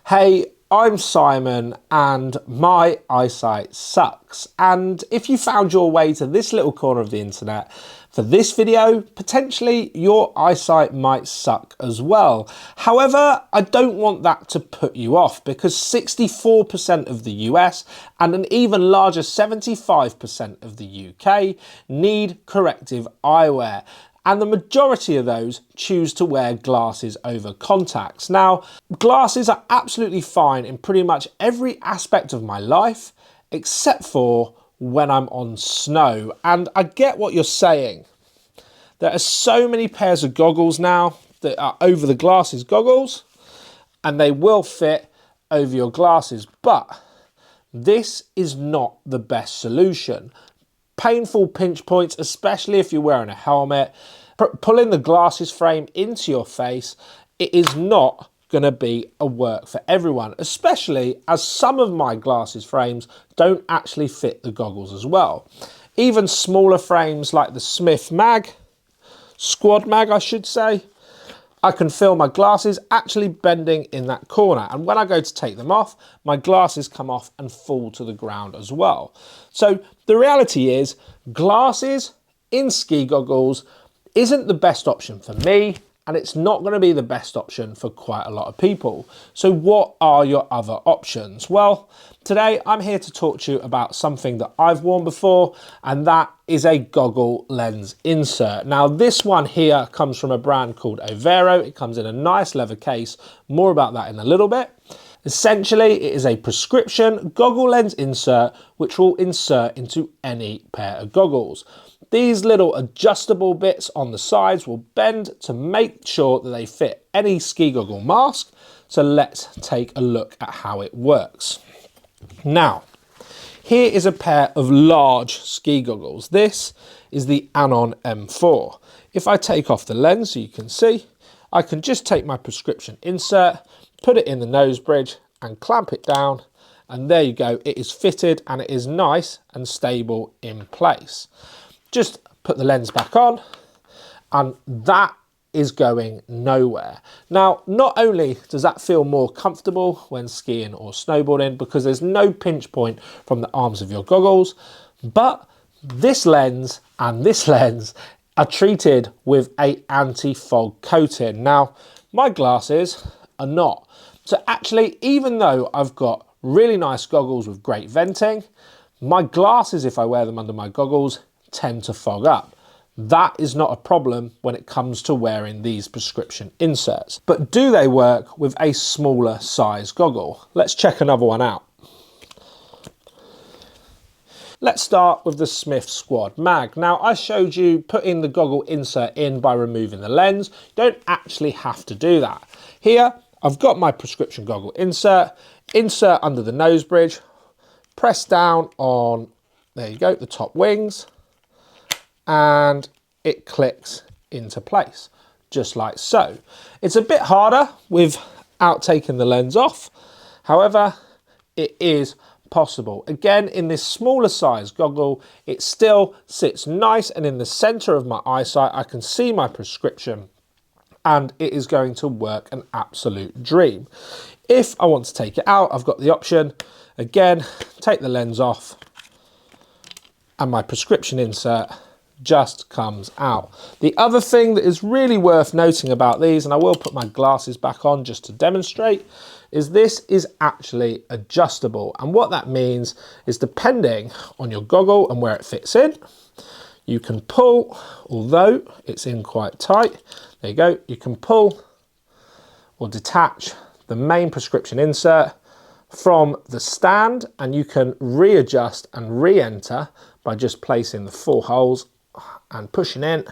Hey, I'm Simon and my eyesight sucks. And if you found your way to this little corner of the internet for this video, potentially your eyesight might suck as well. However, I don't want that to put you off because 64% of the US and an even larger 75% of the UK need corrective eyewear. And the majority of those choose to wear glasses over contacts. Now, glasses are absolutely fine in pretty much every aspect of my life, except for when I'm on snow. And I get what you're saying. There are so many pairs of goggles now that are over the glasses goggles, and they will fit over your glasses. But this is not the best solution. Painful pinch points, especially if you're wearing a helmet, pulling the glasses frame into your face, it is not going to be a work for everyone, especially as some of my glasses frames don't actually fit the goggles as well. Even smaller frames like the Smith Squad Mag, I should say, I can feel my glasses actually bending in that corner, and when I go to take them off, my glasses come off and fall to the ground as well. So the reality is, glasses in ski goggles isn't the best option for me, and it's not going to be the best option for quite a lot of people. So what are your other options? Well, today I'm here to talk to you about something that I've worn before, and that is a goggle lens insert. Now this one here comes from a brand called Overo. It comes in a nice leather case. More about that in a little bit. Essentially, it is a prescription goggle lens insert which will insert into any pair of goggles. These little adjustable bits on the sides will bend to make sure that they fit any ski goggle mask. So let's take a look at how it works. Now, here is a pair of large ski goggles. This is the Anon M4. If I take off the lens so you can see, I can just take my prescription insert, put it in the nose bridge and clamp it down, and there you go, it is fitted and it is nice and stable in place. Just put the lens back on and that is going nowhere. Now, not only does that feel more comfortable when skiing or snowboarding because there's no pinch point from the arms of your goggles, but this lens and this lens are treated with a anti-fog coating. Now, my glasses are not. So actually, even though I've got really nice goggles with great venting, my glasses, if I wear them under my goggles, tend to fog up. That is not a problem when it comes to wearing these prescription inserts. But do they work with a smaller size goggle? Let's check another one out. Let's start with the Smith Squad Mag. Now, I showed you putting the goggle insert in by removing the lens. You don't actually have to do that. Here, I've got my prescription goggle insert under the nose bridge, press down on, there you go, the top wings, and it clicks into place, just like so. It's a bit harder without taking the lens off. However, it is possible. Again, in this smaller size goggle, it still sits nice and in the center of my eyesight. I can see my prescription and it is going to work an absolute dream. If I want to take it out, I've got the option, again, take the lens off and my prescription insert just comes out. The other thing that is really worth noting about these, and I will put my glasses back on just to demonstrate, is this is actually adjustable. And what that means is depending on your goggle and where it fits in, you can pull, although it's in quite tight, there you go, you can pull or detach the main prescription insert from the stand and you can readjust and re-enter by just placing the 4 holes and pushing in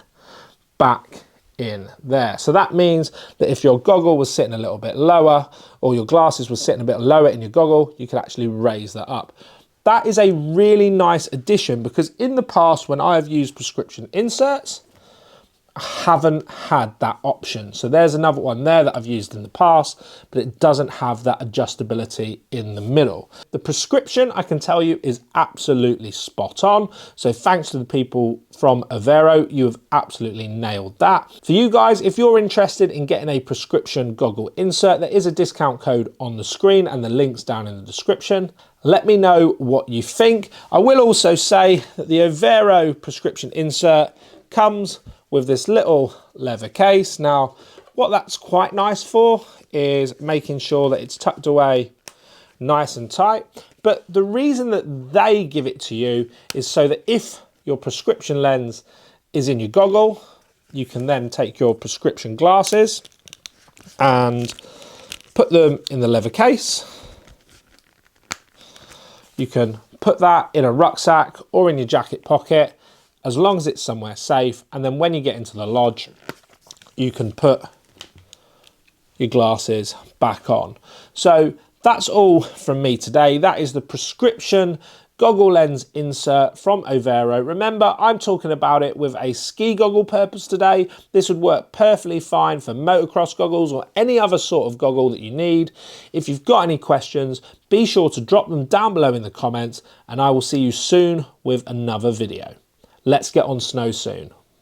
back in there. So that means that if your goggle was sitting a little bit lower or your glasses were sitting a bit lower in your goggle, you could actually raise that up. That is a really nice addition because in the past when I have used prescription inserts, haven't had that option. So there's another one there that I've used in the past, but it doesn't have that adjustability in the middle. The prescription, I can tell you, is absolutely spot on. So thanks to the people from Overo, you have absolutely nailed that. For you guys, if you're interested in getting a prescription goggle insert, there is a discount code on the screen and the link's down in the description. Let me know what you think. I will also say that the Overo prescription insert comes with this little leather case. Now, what that's quite nice for is making sure that it's tucked away nice and tight. But the reason that they give it to you is so that if your prescription lens is in your goggle, you can then take your prescription glasses and put them in the leather case. You can put that in a rucksack or in your jacket pocket, as long as it's somewhere safe. And then when you get into the lodge, you can put your glasses back on. So that's all from me today. That is the prescription goggle lens insert from Overo. Remember, I'm talking about it with a ski goggle purpose today. This would work perfectly fine for motocross goggles or any other sort of goggle that you need. If you've got any questions, be sure to drop them down below in the comments, and I will see you soon with another video. Let's get on snow soon.